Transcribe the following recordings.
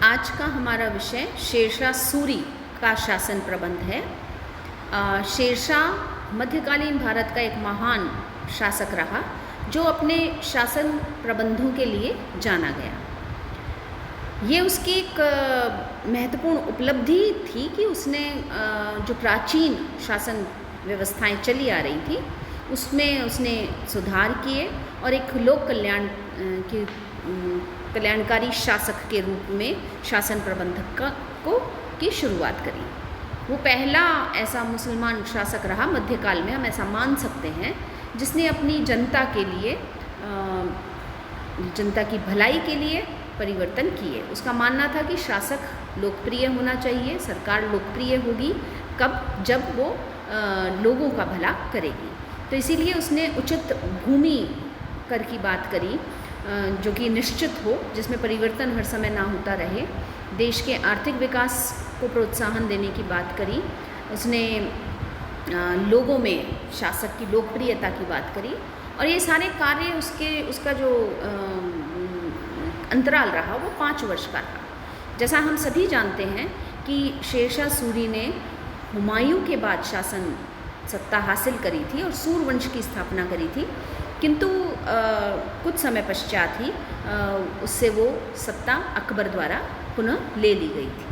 आज का हमारा विषय शेरशाह सूरी का शासन प्रबंध है। शेरशाह मध्यकालीन भारत का एक महान शासक रहा जो अपने शासन प्रबंधों के लिए जाना गया। ये उसकी एक महत्वपूर्ण उपलब्धि थी कि उसने जो प्राचीन शासन व्यवस्थाएं चली आ रही थी उसमें उसने सुधार किए और एक लोक कल्याणकारी शासक के रूप में शासन प्रबंधक की शुरुआत करी। वो पहला ऐसा मुसलमान शासक रहा मध्यकाल में, हम ऐसा मान सकते हैं, जिसने अपनी जनता के लिए जनता की भलाई के लिए परिवर्तन किए। उसका मानना था कि शासक लोकप्रिय होना चाहिए, सरकार लोकप्रिय होगी कब, जब वो लोगों का भला करेगी। तो इसीलिए उसने उचित भूमि कर की बात करी जो कि निश्चित हो, जिसमें परिवर्तन हर समय ना होता रहे। देश के आर्थिक विकास को प्रोत्साहन देने की बात करी। उसने लोगों में शासक की लोकप्रियता की बात करी और ये सारे कार्य उसका जो अंतराल रहा वो 5 वर्ष का रहा। जैसा हम सभी जानते हैं कि शेरशाह सूरी ने हुमायूं के बाद शासन सत्ता हासिल करी थी और सूरवंश की स्थापना करी थी, किंतु कुछ समय पश्चात ही उससे वो सत्ता अकबर द्वारा पुनः ले ली गई थी।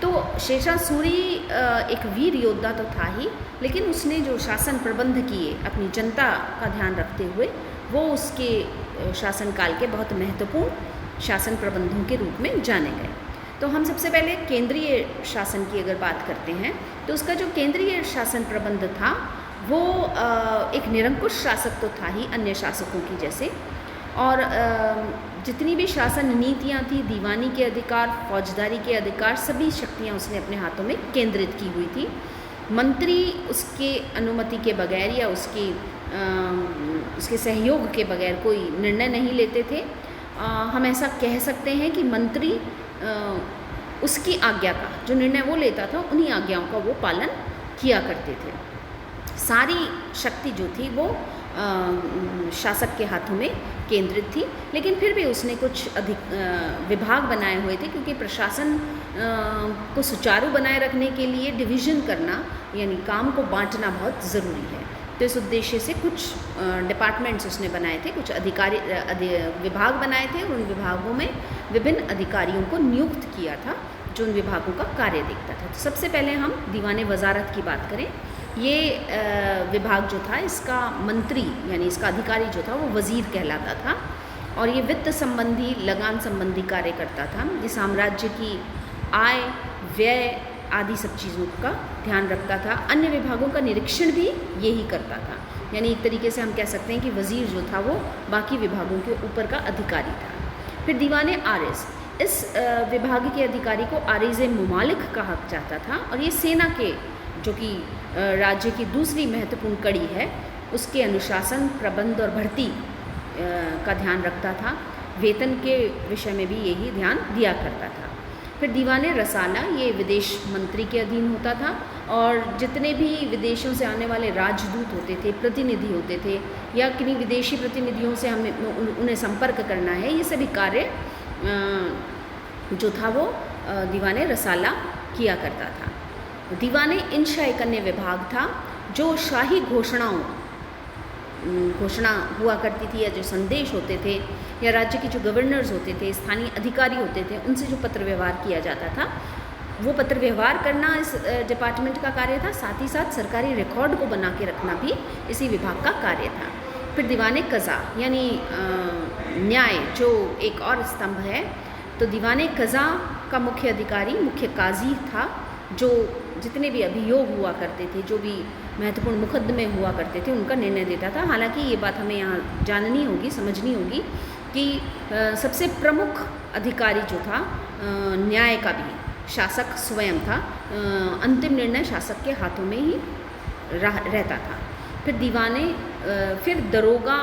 तो शेरशाह सूरी एक वीर योद्धा तो था ही, लेकिन उसने जो शासन प्रबंध किए अपनी जनता का ध्यान रखते हुए, वो उसके शासनकाल के बहुत महत्वपूर्ण शासन प्रबंधों के रूप में जाने गए। तो हम सबसे पहले केंद्रीय शासन की अगर बात करते हैं तो उसका जो केंद्रीय शासन प्रबंध था वो एक निरंकुश शासक तो था ही अन्य शासकों की जैसे, और जितनी भी शासन नीतियाँ थी, दीवानी के अधिकार, फौजदारी के अधिकार, सभी शक्तियाँ उसने अपने हाथों में केंद्रित की हुई थी। मंत्री उसके अनुमति के बगैर या उसके सहयोग के बगैर कोई निर्णय नहीं लेते थे। हम ऐसा कह सकते हैं कि मंत्री उसकी आज्ञा का जो निर्णय वो लेता था, उन्हीं आज्ञाओं का वो पालन किया करते थे। सारी शक्ति जो थी वो शासक के हाथों में केंद्रित थी, लेकिन फिर भी उसने कुछ विभाग बनाए हुए थे, क्योंकि प्रशासन को सुचारू बनाए रखने के लिए डिवीज़न करना यानी काम को बांटना बहुत ज़रूरी है। तो इस उद्देश्य से कुछ डिपार्टमेंट्स उसने बनाए थे, कुछ विभाग बनाए थे और उन विभागों में विभिन्न अधिकारियों को नियुक्त किया था जो उन विभागों का कार्य देखता था। तो सबसे पहले हम दीवाने वजारत की बात करें। ये विभाग जो था, इसका मंत्री यानी इसका अधिकारी जो था वो वज़ीर कहलाता था और ये वित्त संबंधी, लगान संबंधी कार्य करता था। ये साम्राज्य की आय, व्यय आदि सब चीज़ों का ध्यान रखता था। अन्य विभागों का निरीक्षण भी यही करता था, यानी एक तरीके से हम कह सकते हैं कि वज़ीर जो था वो बाकी विभागों के ऊपर का अधिकारी था। फिर दीवाने आरिज़, इस विभाग के अधिकारी को आरिज़ मुमालिक कहा जाता था और ये सेना के जो कि राज्य की दूसरी महत्वपूर्ण कड़ी है उसके अनुशासन, प्रबंध और भर्ती का ध्यान रखता था। वेतन के विषय में भी यही ध्यान दिया करता था। फिर दीवाने रसाला, ये विदेश मंत्री के अधीन होता था और जितने भी विदेशों से आने वाले राजदूत होते थे, प्रतिनिधि होते थे या किन्हीं विदेशी प्रतिनिधियों से हमें उन्हें संपर्क करना है, ये सभी कार्य जो था वो दीवाने रसाला किया करता था। दीवाने इंशा एक अन्य विभाग था जो शाही घोषणा हुआ करती थी या जो संदेश होते थे या राज्य के जो गवर्नर्स होते थे, स्थानीय अधिकारी होते थे, उनसे जो पत्र व्यवहार किया जाता था, वो पत्र व्यवहार करना इस डिपार्टमेंट का कार्य था। साथ ही साथ सरकारी रिकॉर्ड को बना के रखना भी इसी विभाग का कार्य था। फिर दीवाने कज़ा यानी न्याय जो एक और स्तंभ है, तो दीवाने कज़ा का मुख्य अधिकारी मुख्य काजी था जो जितने भी अभियोग हुआ करते थे, जो भी महत्वपूर्ण मुकदमे हुआ करते थे, उनका निर्णय देता था। हालांकि ये बात हमें यहाँ जाननी होगी, समझनी होगी कि सबसे प्रमुख अधिकारी जो था न्याय का भी शासक स्वयं था। अंतिम निर्णय शासक के हाथों में ही रहता था। फिर दरोगा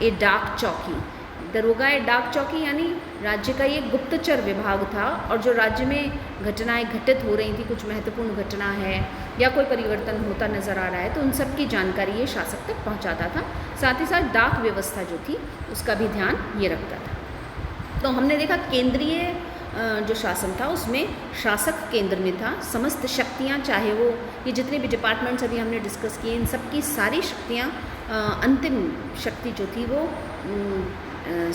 ए डाक चौकी, दरोगा ए डाक चौकी यानी राज्य का ये गुप्तचर विभाग था और जो राज्य में घटनाएं घटित हो रही थी, कुछ महत्वपूर्ण घटना है या कोई परिवर्तन होता नज़र आ रहा है, तो उन सब की जानकारी ये शासक तक पहुंचाता था। साथ ही साथ डाक व्यवस्था जो थी उसका भी ध्यान ये रखता था। तो हमने देखा केंद्रीय जो शासन था उसमें शासक केंद्र में था, समस्त शक्तियाँ, चाहे वो ये जितने भी डिपार्टमेंट्स अभी हमने डिस्कस किए, इन सब की सारी शक्तियाँ, अंतिम शक्ति जो थी वो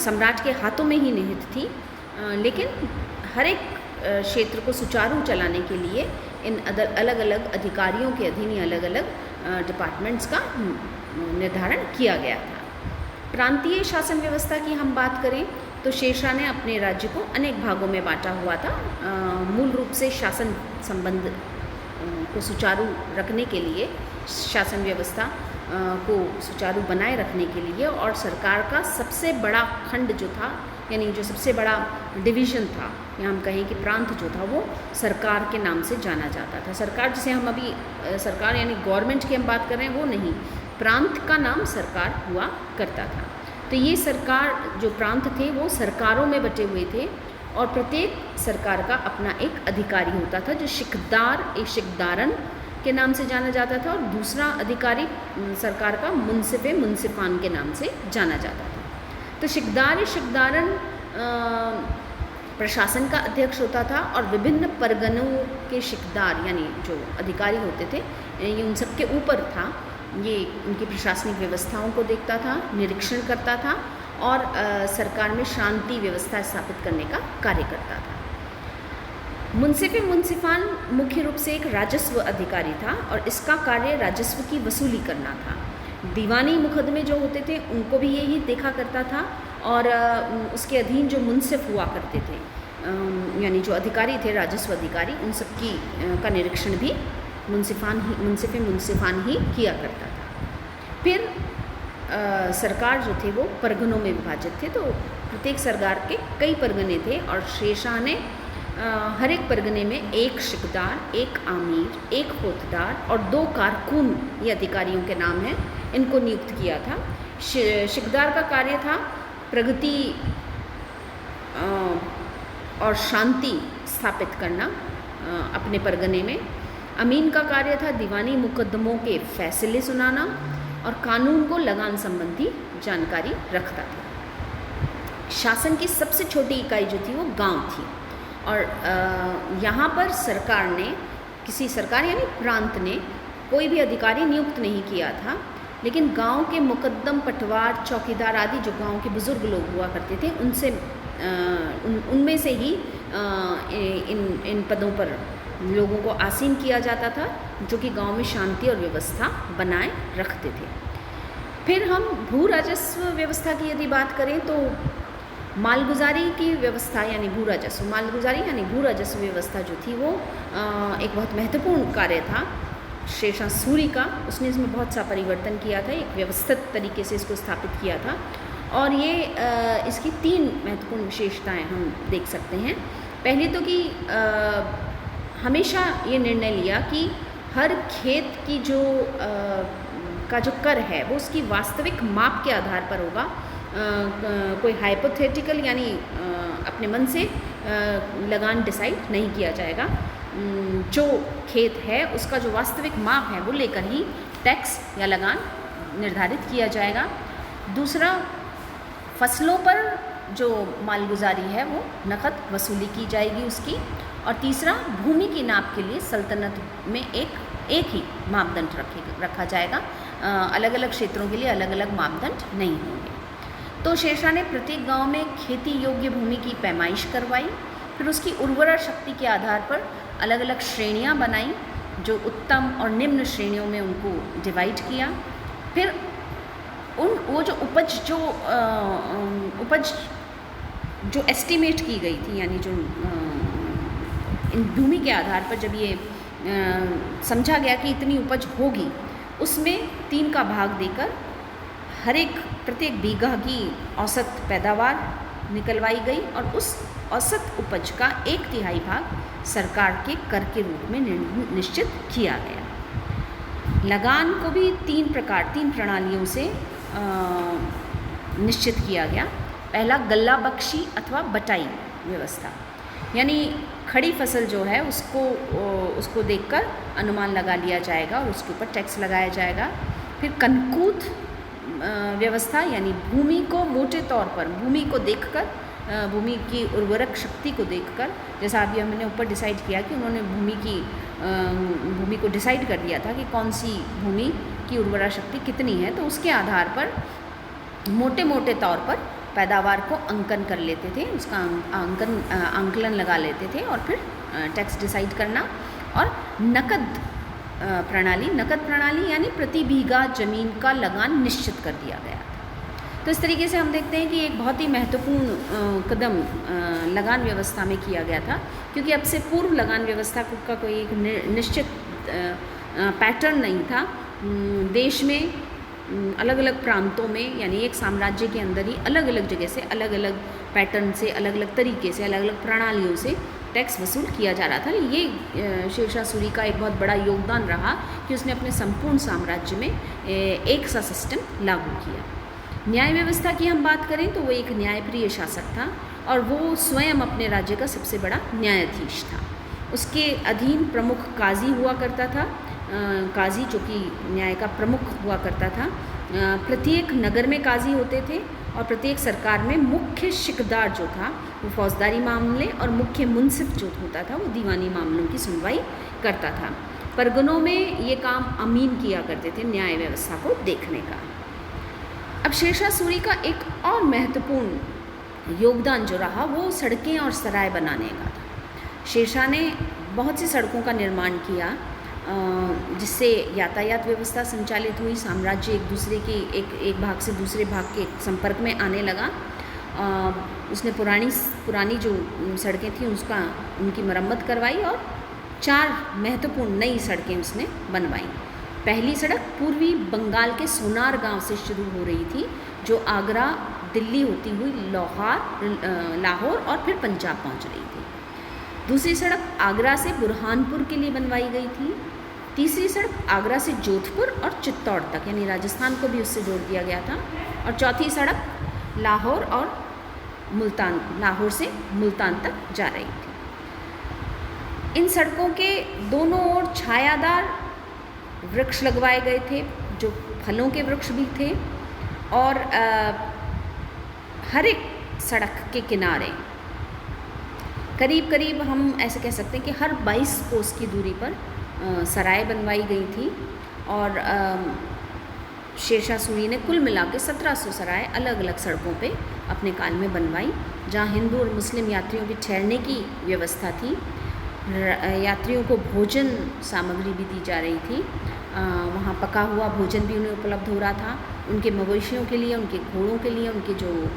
सम्राट के हाथों में ही निहित थी। लेकिन हर एक क्षेत्र को सुचारू चलाने के लिए इन अलग अलग अधिकारियों के अधीन ही अलग अलग डिपार्टमेंट्स का निर्धारण किया गया था। प्रांतीय शासन व्यवस्था की हम बात करें तो शेरशाह ने अपने राज्य को अनेक भागों में बांटा हुआ था। मूल रूप से शासन संबंध को सुचारू रखने के लिए, शासन व्यवस्था को सुचारू बनाए रखने के लिए, और सरकार का सबसे बड़ा खंड जो था, यानी जो सबसे बड़ा डिवीज़न था, या हम कहें कि प्रांत जो था, वो सरकार के नाम से जाना जाता था। सरकार जिसे हम अभी सरकार यानी गवर्नमेंट की हम बात कर रहे हैं वो नहीं, प्रांत का नाम सरकार हुआ करता था। तो ये सरकार, जो प्रांत थे वो सरकारों में बटे हुए थे, और प्रत्येक सरकार का अपना एक अधिकारी होता था, जो शिकदार, एक शिकदारन के नाम से जाना जाता था, और दूसरा अधिकारी सरकार का मुंसिफान के नाम से जाना जाता था। तो शिकदार, शिकदारन प्रशासन का अध्यक्ष होता था, और विभिन्न परगनों के शिकदार यानी जो अधिकारी होते थे, ये उन सब के ऊपर था। ये उनकी प्रशासनिक व्यवस्थाओं को देखता था, निरीक्षण करता था, और सरकार में शांति व्यवस्था स्थापित करने का कार्य करता था। मुंसिफान मुख्य रूप से एक राजस्व अधिकारी था, और इसका कार्य राजस्व की वसूली करना था। दीवानी मुकदमे जो होते थे उनको भी यही देखा करता था, और उसके अधीन जो मुंसिफ हुआ करते थे, यानी जो अधिकारी थे, राजस्व अधिकारी, उन सब की का निरीक्षण भी मुंसिफान ही किया करता था। फिर सरकार जो थे वो परगनों में विभाजित थे, तो प्रत्येक सरकार के कई परगने थे, और शेरशाह ने हर एक परगने में एक शिकदार, एक आमीर, एक फौजदार और 2 कारकुन, ये अधिकारियों के नाम हैं, इनको नियुक्त किया था। शिकदार का कार्य था प्रगति और शांति स्थापित करना अपने परगने में। अमीन का कार्य था दीवानी मुकदमों के फैसले सुनाना, और कानून को लगान संबंधी जानकारी रखता था। शासन की सबसे छोटी इकाई जो थी वो गांव थी, और यहाँ पर सरकार ने, किसी सरकार यानी प्रांत ने कोई भी अधिकारी नियुक्त नहीं किया था, लेकिन गांव के मुकद्दम, पटवार, चौकीदार आदि जो गांव के बुज़ुर्ग लोग हुआ करते थे, उनसे उनमें से ही इन पदों पर लोगों को आसीन किया जाता था, जो कि गांव में शांति और व्यवस्था बनाए रखते थे। फिर हम भू राजस्व व्यवस्था की यदि बात करें तो मालगुजारी की व्यवस्था यानी भू राजस्व, मालगुजारी यानी भू राजस्व व्यवस्था जो थी वो एक बहुत महत्वपूर्ण कार्य था शेरशाह सूरी का। उसने इसमें बहुत सा परिवर्तन किया था, एक व्यवस्थित तरीके से इसको स्थापित किया था, और ये इसकी 3 महत्वपूर्ण विशेषताएं हम देख सकते हैं। पहली तो कि हमेशा ये निर्णय लिया कि हर खेत की का जो कर है वो उसकी वास्तविक माप के आधार पर होगा। कोई हाइपोथेटिकल यानी अपने मन से लगान डिसाइड नहीं किया जाएगा। जो खेत है उसका जो वास्तविक माप है वो लेकर ही टैक्स या लगान निर्धारित किया जाएगा। दूसरा, फसलों पर जो मालगुजारी है वो नकद वसूली की जाएगी उसकी। और तीसरा, भूमि की नाप के लिए सल्तनत में एक ही मापदंड रखा जाएगा। अलग अलग क्षेत्रों के लिए अलग अलग मापदंड नहीं होंगे। तो शेरशाह ने प्रत्येक गांव में खेती योग्य भूमि की पैमाइश करवाई, फिर उसकी उर्वरा शक्ति के आधार पर अलग अलग श्रेणियां बनाई, जो उत्तम और निम्न श्रेणियों में उनको डिवाइड किया। फिर वो जो उपज जो एस्टिमेट की गई थी, यानी जो इन भूमि के आधार पर जब ये समझा गया कि इतनी उपज होगी, उसमें 3 का भाग देकर प्रत्येक बीघा की औसत पैदावार निकलवाई गई, और उस औसत उपज का 1/3 भाग सरकार के कर के रूप में निश्चित किया गया। लगान को भी 3 प्रणालियों से निश्चित किया गया। पहला, गल्ला बख्शी अथवा बटाई व्यवस्था, यानी खड़ी फसल जो है उसको देखकर अनुमान लगा लिया जाएगा और उसके ऊपर टैक्स लगाया जाएगा। फिर कनकूत व्यवस्था, यानी भूमि को मोटे तौर पर भूमि को देखकर भूमि की उर्वरक शक्ति को देखकर, जैसा अभी हमने ऊपर डिसाइड किया कि उन्होंने भूमि को डिसाइड कर दिया था कि कौन सी भूमि की उर्वरा शक्ति कितनी है, तो उसके आधार पर मोटे मोटे तौर पर पैदावार को अंकन कर लेते थे, उसका आंकलन लगा लेते थे और फिर टैक्स डिसाइड करना। और नकद प्रणाली यानी प्रति बीघा जमीन का लगान निश्चित कर दिया गया था। तो इस तरीके से हम देखते हैं कि एक बहुत ही महत्वपूर्ण कदम लगान व्यवस्था में किया गया था, क्योंकि अब से पूर्व लगान व्यवस्था का कोई एक निश्चित पैटर्न नहीं था। देश में अलग अलग प्रांतों में, यानी एक साम्राज्य के अंदर ही अलग अलग जगह से, अलग अलग पैटर्न से, अलग अलग तरीके से, अलग अलग प्रणालियों से टैक्स वसूल किया जा रहा था। ये शेरशाह सूरी का एक बहुत बड़ा योगदान रहा कि उसने अपने संपूर्ण साम्राज्य में एक सा सिस्टम लागू किया। न्याय व्यवस्था की हम बात करें तो वो एक न्यायप्रिय शासक था और वो स्वयं अपने राज्य का सबसे बड़ा न्यायाधीश था। उसके अधीन प्रमुख काजी हुआ करता था, काजी जो कि न्याय का प्रमुख हुआ करता था। प्रत्येक नगर में काजी होते थे और प्रत्येक सरकार में मुख्य शिकदार जो था वो फौजदारी मामले और मुख्य मुंसिफ जो होता था वो दीवानी मामलों की सुनवाई करता था। परगनों में ये काम अमीन किया करते थे न्याय व्यवस्था को देखने का। अब शेरशाह सूरी का एक और महत्वपूर्ण योगदान जो रहा वो सड़कें और सराय बनाने का था। शेरशाह ने बहुत सी सड़कों का निर्माण किया जिससे यातायात व्यवस्था संचालित हुई, साम्राज्य एक दूसरे की एक भाग से दूसरे भाग के संपर्क में आने लगा। उसने पुरानी जो सड़कें थी उनकी मरम्मत करवाई और 4 महत्वपूर्ण नई सड़कें उसने बनवाई। पहली सड़क पूर्वी बंगाल के सोनार गांव से शुरू हो रही थी, जो आगरा दिल्ली होती हुई लाहौर और फिर पंजाब पहुंच रही थी। दूसरी सड़क आगरा से बुरहानपुर के लिए बनवाई गई थी। तीसरी सड़क आगरा से जोधपुर और चित्तौड़ तक, यानी राजस्थान को भी उससे जोड़ दिया गया था। और चौथी सड़क लाहौर से मुल्तान तक जा रही थी। इन सड़कों के दोनों ओर छायादार वृक्ष लगवाए गए थे, जो फलों के वृक्ष भी थे। और हर एक सड़क के किनारे करीब हम ऐसे कह सकते हैं कि हर 22 कोस की दूरी पर सराय बनवाई गई थी। और शेरशाह सूरी ने कुल मिला के 1700 सराय अलग अलग सड़कों पे अपने काल में बनवाई, जहाँ हिंदू और मुस्लिम यात्रियों के ठहरने की व्यवस्था थी। यात्रियों को भोजन सामग्री भी दी जा रही थी, वहाँ पका हुआ भोजन भी उन्हें उपलब्ध हो रहा था। उनके मवेशियों के लिए, उनके घोड़ों के लिए, उनके जो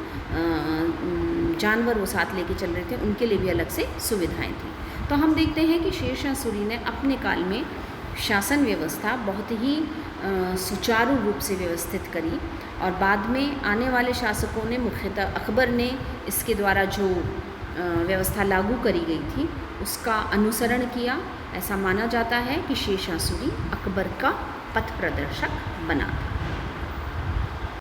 जानवर वो साथ लेके चल रहे थे उनके लिए भी अलग से सुविधाएं थी। तो हम देखते हैं कि शेरशाह सूरी ने अपने काल में शासन व्यवस्था बहुत ही सुचारू रूप से व्यवस्थित करी और बाद में आने वाले शासकों ने, मुख्यतः अकबर ने इसके द्वारा जो व्यवस्था लागू करी गई थी उसका अनुसरण किया। ऐसा माना जाता है कि शेरशाह सूरी अकबर का पथ प्रदर्शक बना था।